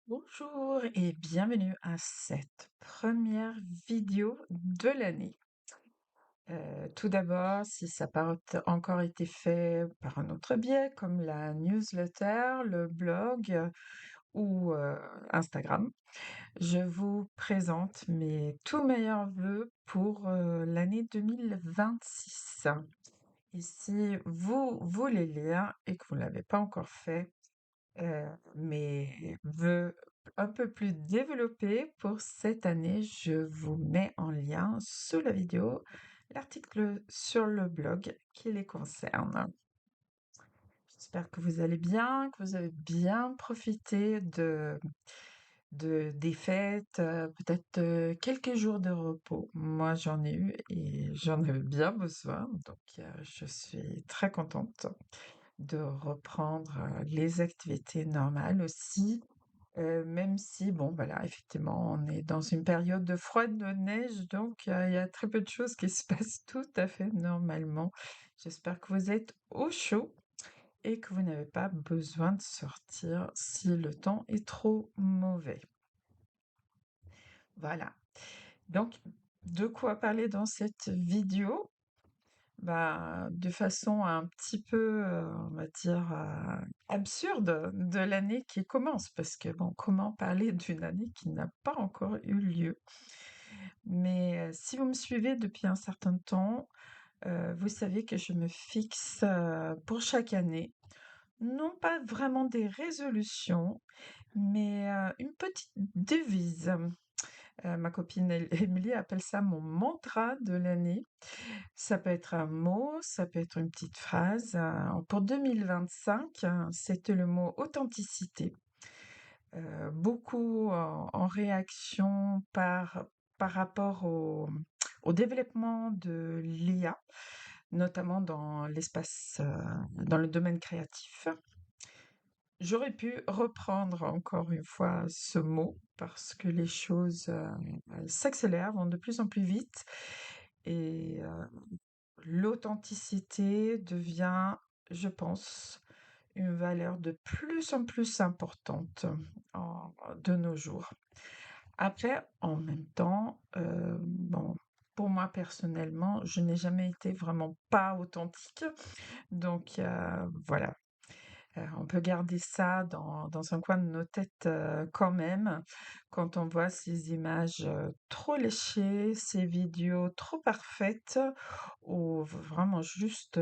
Bonjour et bienvenue à cette première vidéo de l'année. Tout d'abord, si ça n'a pas encore été fait par un autre biais, comme la newsletter, le blog ou Instagram, je vous présente mes tout meilleurs vœux pour l'année 2026. Et si vous voulez lire et que vous ne l'avez pas encore fait, mes vœux un peu plus développés pour cette année, je vous mets en lien sous la vidéo l'article sur le blog qui les concerne. J'espère que vous allez bien, que vous avez bien profité des fêtes, peut-être quelques jours de repos. Moi, j'en ai eu et j'en avais bien besoin, donc je suis très contente de reprendre les activités normales aussi. Même si, bon, voilà, effectivement, on est dans une période de froid, de neige, donc il y a très peu de choses qui se passent tout à fait normalement. J'espère que vous êtes au chaud et que vous n'avez pas besoin de sortir si le temps est trop mauvais. Voilà. Donc, de quoi parler dans cette vidéo? Bah, de façon un petit peu, on va dire, absurde de l'année qui commence. Parce que bon, comment parler d'une année qui n'a pas encore eu lieu? Mais si vous me suivez depuis un certain temps, vous savez que je me fixe pour chaque année, non pas vraiment des résolutions, mais une petite devise. Ma copine Émilie appelle ça mon mantra de l'année. Ça peut être un mot, ça peut être une petite phrase. Pour 2025, c'était le mot authenticité. Beaucoup en réaction par rapport au développement de l'IA, notamment dans l'espace, dans le domaine créatif. J'aurais pu reprendre encore une fois ce mot parce que les choses s'accélèrent, vont de plus en plus vite et l'authenticité devient, je pense, une valeur de plus en plus importante de nos jours. Après, en même temps, bon, pour moi personnellement, je n'ai jamais été vraiment pas authentique. Donc voilà, on peut garder ça dans un coin de nos têtes quand même, quand on voit ces images trop léchées, ces vidéos trop parfaites ou vraiment juste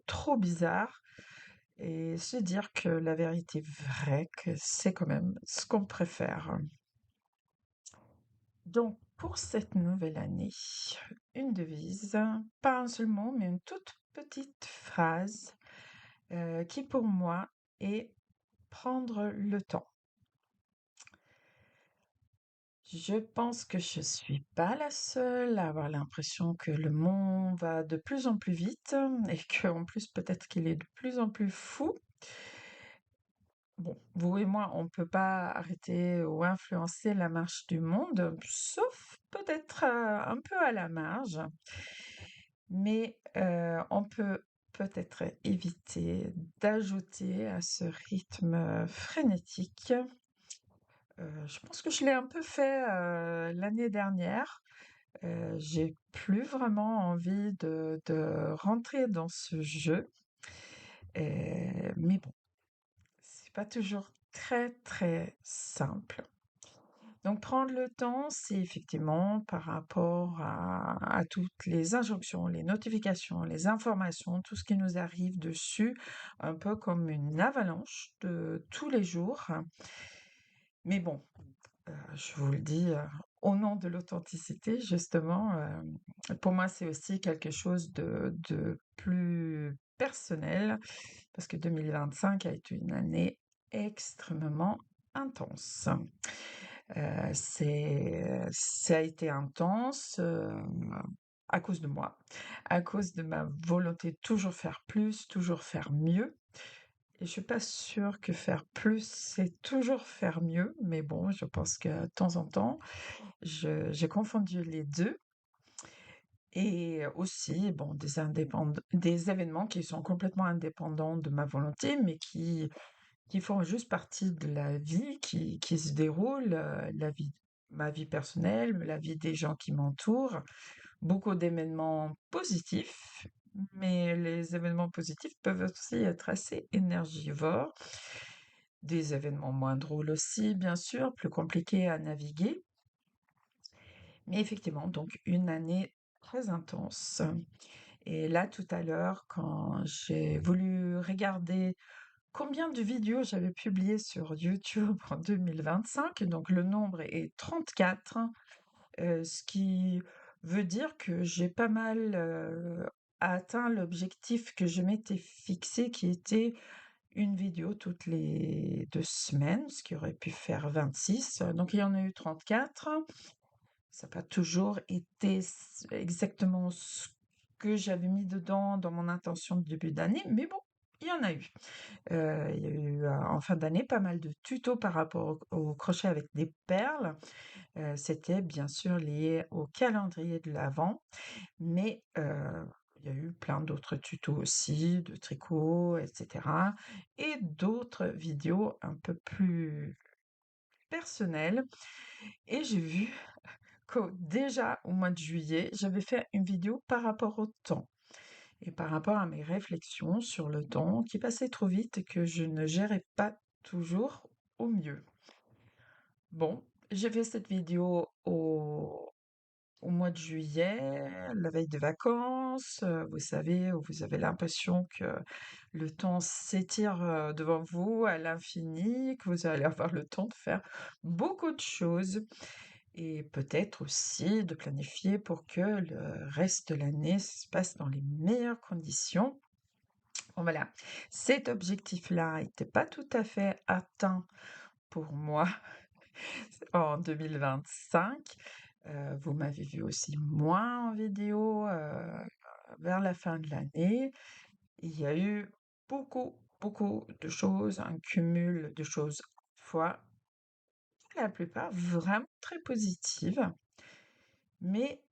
trop bizarres. Et se dire que la vérité vraie, que c'est quand même ce qu'on préfère. Donc, pour cette nouvelle année, une devise, pas un seul mot, mais une toute petite phrase qui pour moi est prendre le temps. Je pense que je suis pas la seule à avoir l'impression que le monde va de plus en plus vite et qu'en plus peut-être qu'il est de plus en plus fou. Bon, vous et moi, on ne peut pas arrêter ou influencer la marche du monde, sauf peut-être un peu à la marge, mais on peut peut-être éviter d'ajouter à ce rythme frénétique. Je pense que je l'ai un peu fait l'année dernière. J'ai plus vraiment envie de rentrer dans ce jeu. Mais bon, c'est pas toujours très très simple. Donc prendre le temps, c'est effectivement par rapport à toutes les injonctions, les notifications, les informations, tout ce qui nous arrive dessus, un peu comme une avalanche de tous les jours. Mais bon, je vous le dis, au nom de l'authenticité, justement, pour moi, c'est aussi quelque chose de plus personnel, parce que 2025 a été une année extrêmement intense. Ça a été intense à cause de moi, à cause de ma volonté de toujours faire plus, toujours faire mieux. Et je suis pas sûre que faire plus, c'est toujours faire mieux, mais bon, je pense que de temps en temps, j'ai confondu les deux. Et aussi, bon, des événements qui sont complètement indépendants de ma volonté, mais qui qui font juste partie de la vie qui se déroule, ma vie personnelle, la vie des gens qui m'entourent. Beaucoup d'événements positifs, mais les événements positifs peuvent aussi être assez énergivores. Des événements moins drôles aussi, bien sûr, plus compliqués à naviguer. Mais effectivement, donc une année très intense. Et là, tout à l'heure, quand j'ai voulu regarder combien de vidéos j'avais publiées sur YouTube en 2025, donc le nombre est 34, ce qui veut dire que j'ai pas mal atteint l'objectif que je m'étais fixé, qui était une vidéo toutes les 2 semaines, ce qui aurait pu faire 26. Donc il y en a eu 34. Ça n'a pas toujours été exactement ce que j'avais mis dedans dans mon intention de début d'année, mais bon, il y en a eu. Il y a eu en fin d'année pas mal de tutos par rapport au crochet avec des perles. C'était bien sûr lié au calendrier de l'Avent, mais il y a eu plein d'autres tutos aussi, de tricot, etc. Et d'autres vidéos un peu plus personnelles. Et j'ai vu que déjà au mois de juillet, j'avais fait une vidéo par rapport au temps et par rapport à mes réflexions sur le temps qui passait trop vite et que je ne gérais pas toujours au mieux. Bon, j'ai fait cette vidéo au mois de juillet, la veille de vacances, vous savez, où vous avez l'impression que le temps s'étire devant vous à l'infini, que vous allez avoir le temps de faire beaucoup de choses et peut-être aussi de planifier pour que le reste de l'année se passe dans les meilleures conditions. Bon, voilà, cet objectif-là n'était pas tout à fait atteint pour moi en 2025. Vous m'avez vu aussi moins en vidéo vers la fin de l'année. Il y a eu beaucoup de choses, un cumul de choses, fois pour la plupart vraiment très positives, mais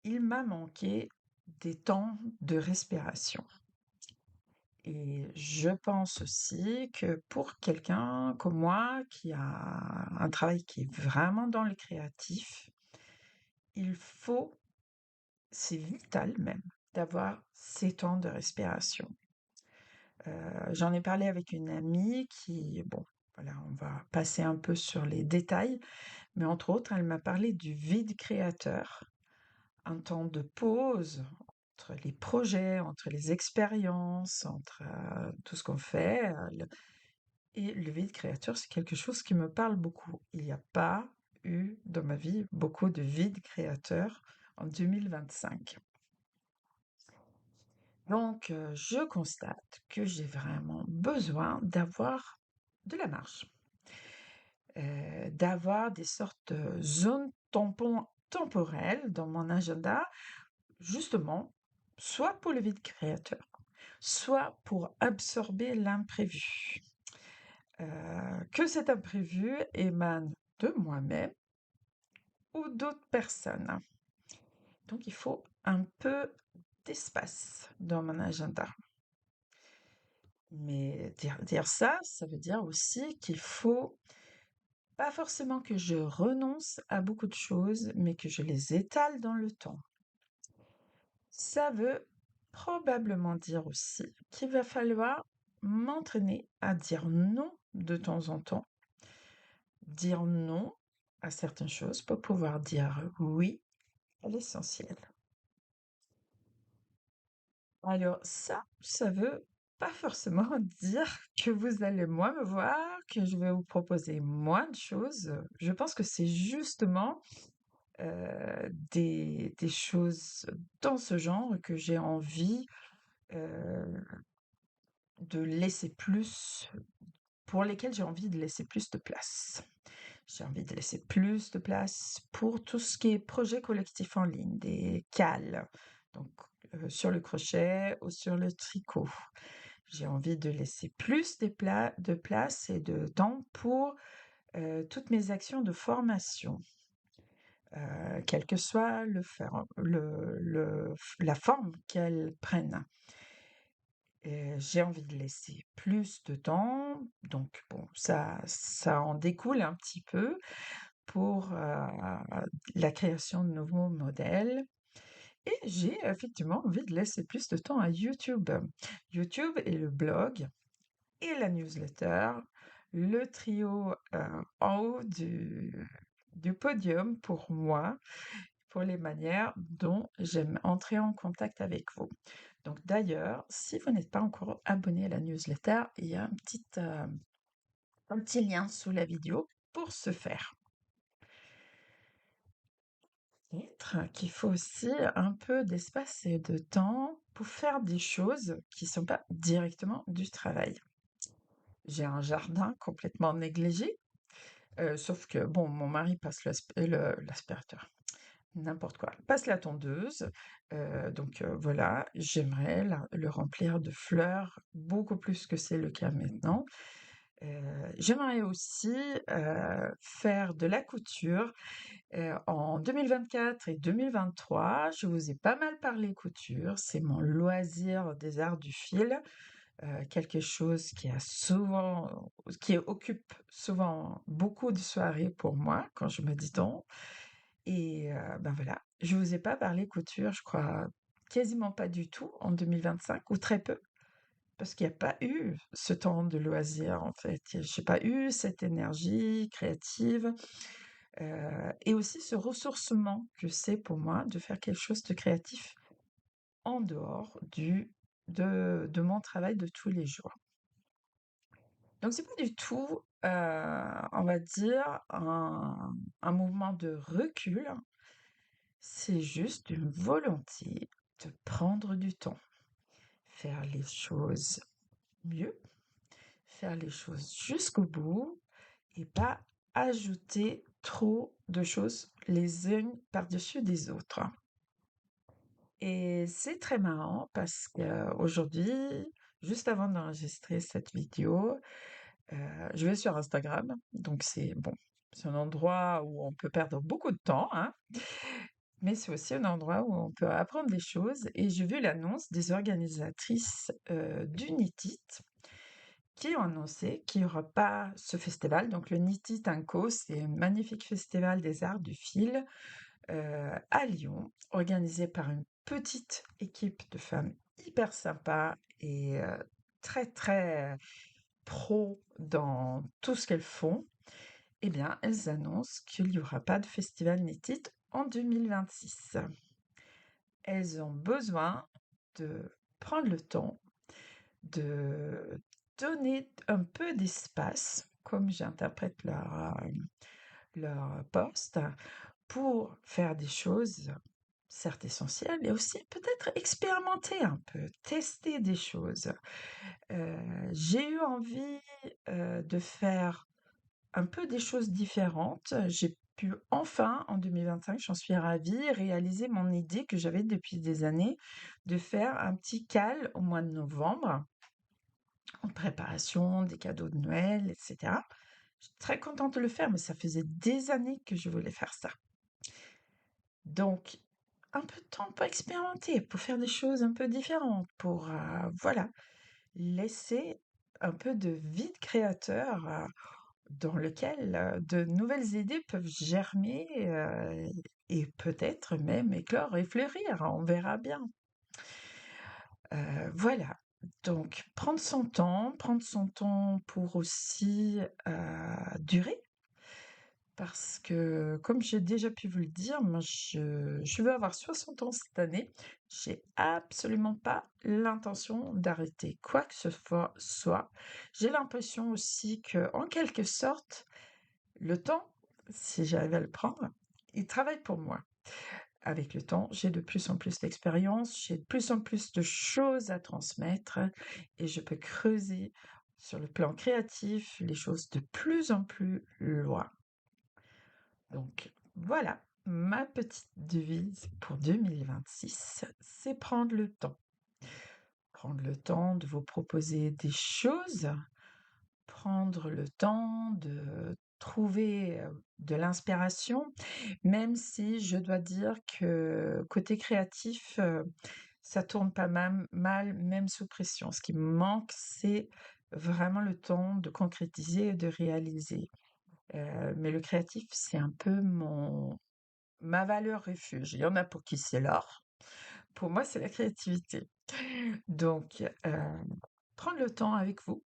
il m'a manqué des temps de respiration. Et je pense aussi que pour quelqu'un comme moi qui a un travail qui est vraiment dans le créatif, il faut, c'est vital même, d'avoir ces temps de respiration. J'en ai parlé avec une amie qui, bon, voilà, on va passer un peu sur les détails, mais entre autres, elle m'a parlé du vide créateur, un temps de pause entre les projets, entre les expériences, entre tout ce qu'on fait. Et le vide créateur, c'est quelque chose qui me parle beaucoup. Il n'y a pas eu dans ma vie beaucoup de vide créateur en 2025. Donc, je constate que j'ai vraiment besoin d'avoir de la marge, d'avoir des sortes de zones tampons temporelles dans mon agenda, justement, soit pour le vide créateur, soit pour absorber l'imprévu. Que cet imprévu émane de moi-même ou d'autres personnes. Donc, il faut un peu d'espace dans mon agenda. Mais dire ça, ça veut dire aussi qu'il faut pas forcément que je renonce à beaucoup de choses, mais que je les étale dans le temps. Ça veut probablement dire aussi qu'il va falloir m'entraîner à dire non de temps en temps, dire non à certaines choses pour pouvoir dire oui à l'essentiel. Alors ça veut pas forcément dire que vous allez moins me voir, que je vais vous proposer moins de choses. Je pense que c'est justement des choses dans ce genre que j'ai envie euh, de laisser plus, pour lesquelles j'ai envie de laisser plus de place. J'ai envie de laisser plus de place pour tout ce qui est projet collectif en ligne, des cales, donc sur le crochet ou sur le tricot. J'ai envie de laisser plus de place et de temps pour toutes mes actions de formation, quelle que soit la forme qu'elles prennent. Et j'ai envie de laisser plus de temps, donc bon, ça en découle un petit peu pour la création de nouveaux modèles. Et j'ai effectivement envie de laisser plus de temps à YouTube. YouTube et le blog et la newsletter, le trio en haut du podium pour moi, pour les manières dont j'aime entrer en contact avec vous. Donc d'ailleurs, si vous n'êtes pas encore abonné à la newsletter, il y a un petit lien sous la vidéo pour ce faire. Peut-être qu'il faut aussi un peu d'espace et de temps pour faire des choses qui ne sont pas directement du travail. J'ai un jardin complètement négligé, sauf que, bon, mon mari passe l'aspirateur, n'importe quoi, passe la tondeuse. Donc voilà, j'aimerais le remplir de fleurs beaucoup plus que c'est le cas maintenant. J'aimerais aussi faire de la couture. En 2024 et 2023, je vous ai pas mal parlé couture. C'est mon loisir des arts du fil, quelque chose qui occupe souvent beaucoup de soirées pour moi quand je me dis donc. Et ben voilà, je vous ai pas parlé couture, je crois quasiment pas du tout en 2025 ou très peu. Parce qu'il n'y a pas eu ce temps de loisir, en fait. J'ai pas eu cette énergie créative, et aussi ce ressourcement que c'est pour moi de faire quelque chose de créatif en dehors de mon travail de tous les jours. Donc c'est pas du tout, on va dire, un mouvement de recul, c'est juste une volonté de prendre du temps, faire les choses mieux, faire les choses jusqu'au bout et pas ajouter trop de choses les unes par-dessus des autres. Et c'est très marrant parce qu'aujourd'hui, juste avant d'enregistrer cette vidéo, je vais sur Instagram. Donc c'est bon, c'est un endroit où on peut perdre beaucoup de temps, hein, mais c'est aussi un endroit où on peut apprendre des choses. Et j'ai vu l'annonce des organisatrices du NITIT qui ont annoncé qu'il n'y aura pas ce festival. Donc le NITI Tanko, c'est un magnifique festival des arts du fil à Lyon, organisé par une petite équipe de femmes hyper sympas et très très pro dans tout ce qu'elles font. Eh bien, elles annoncent qu'il n'y aura pas de festival NITIT en 2026. Elles ont besoin de prendre le temps de donner un peu d'espace, comme j'interprète leur poste, pour faire des choses certes essentielles et aussi peut-être expérimenter un peu, tester des choses. J'ai eu envie de faire un peu des choses différentes. J'ai pu enfin, en 2025, j'en suis ravie, réaliser mon idée que j'avais depuis des années de faire un petit cal au mois de novembre en préparation des cadeaux de Noël, etc. Je suis très contente de le faire, mais ça faisait des années que je voulais faire ça. Donc, un peu de temps pour expérimenter, pour faire des choses un peu différentes, pour, voilà, laisser un peu de vide créateur dans lequel de nouvelles idées peuvent germer et peut-être même éclore et fleurir, on verra bien. Voilà, donc prendre son temps pour aussi durer, parce que comme j'ai déjà pu vous le dire, moi je veux avoir 60 ans cette année, j'ai absolument pas l'intention d'arrêter quoi que ce soit. J'ai l'impression aussi que, en quelque sorte, le temps, si j'arrive à le prendre, il travaille pour moi. Avec le temps, j'ai de plus en plus d'expérience, j'ai de plus en plus de choses à transmettre et je peux creuser sur le plan créatif les choses de plus en plus loin. Donc voilà, ma petite devise pour 2026, c'est prendre le temps. Prendre le temps de vous proposer des choses, prendre le temps de trouver de l'inspiration, même si je dois dire que côté créatif, ça tourne pas mal, même sous pression. Ce qui me manque, c'est vraiment le temps de concrétiser et de réaliser. Mais le créatif, c'est un peu ma valeur refuge. Il y en a pour qui c'est l'art. Pour moi, c'est la créativité. Donc, prendre le temps avec vous,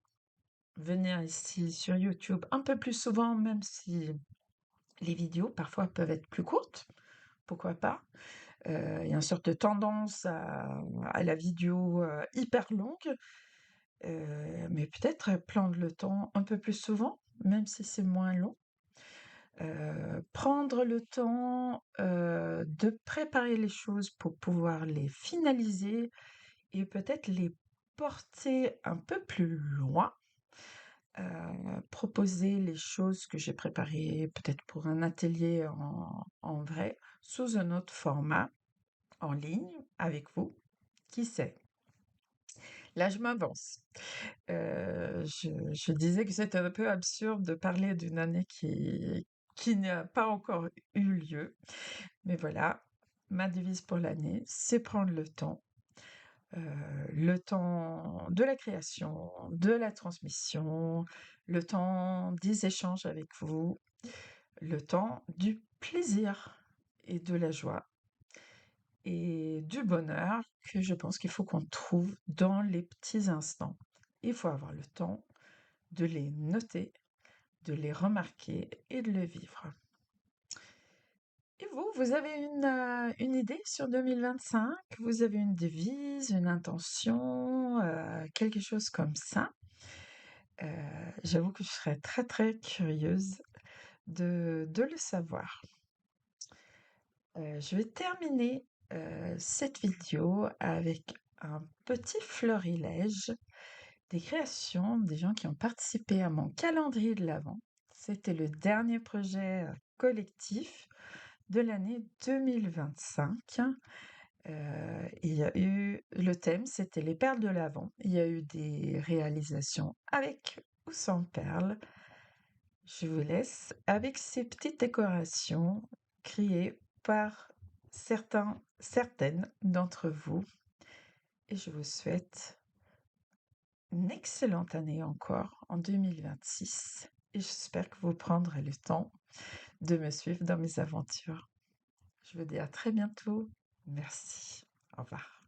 venir ici sur YouTube un peu plus souvent, même si les vidéos parfois peuvent être plus courtes, pourquoi pas. Il y a une sorte de tendance à la vidéo hyper longue, mais peut-être prendre le temps un peu plus souvent, même si c'est moins long. Prendre le temps de préparer les choses pour pouvoir les finaliser et peut-être les porter un peu plus loin. Proposer les choses que j'ai préparées peut-être pour un atelier en vrai, sous un autre format, en ligne, avec vous. Qui sait? Là, je m'avance. Je disais que c'était un peu absurde de parler d'une année qui n'a pas encore eu lieu. Mais voilà, ma devise pour l'année, c'est prendre le temps de la création, de la transmission, le temps des échanges avec vous, le temps du plaisir et de la joie et du bonheur que je pense qu'il faut qu'on trouve dans les petits instants. Il faut avoir le temps de les noter, de les remarquer et de le vivre. Et vous, vous avez une idée sur 2025? Vous avez une devise, une intention, quelque chose comme ça? J'avoue que je serais très très curieuse de le savoir. Je vais terminer cette vidéo avec un petit florilège des créations des gens qui ont participé à mon calendrier de l'Avent. C'était le dernier projet collectif de l'année 2025. Il y a eu le thème, c'était les perles de l'Avent. Il y a eu des réalisations avec ou sans perles. Je vous laisse avec ces petites décorations créées par certaines d'entre vous. Et je vous souhaite une excellente année encore en 2026. Et j'espère que vous prendrez le temps de me suivre dans mes aventures. Je vous dis à très bientôt. Merci. Au revoir.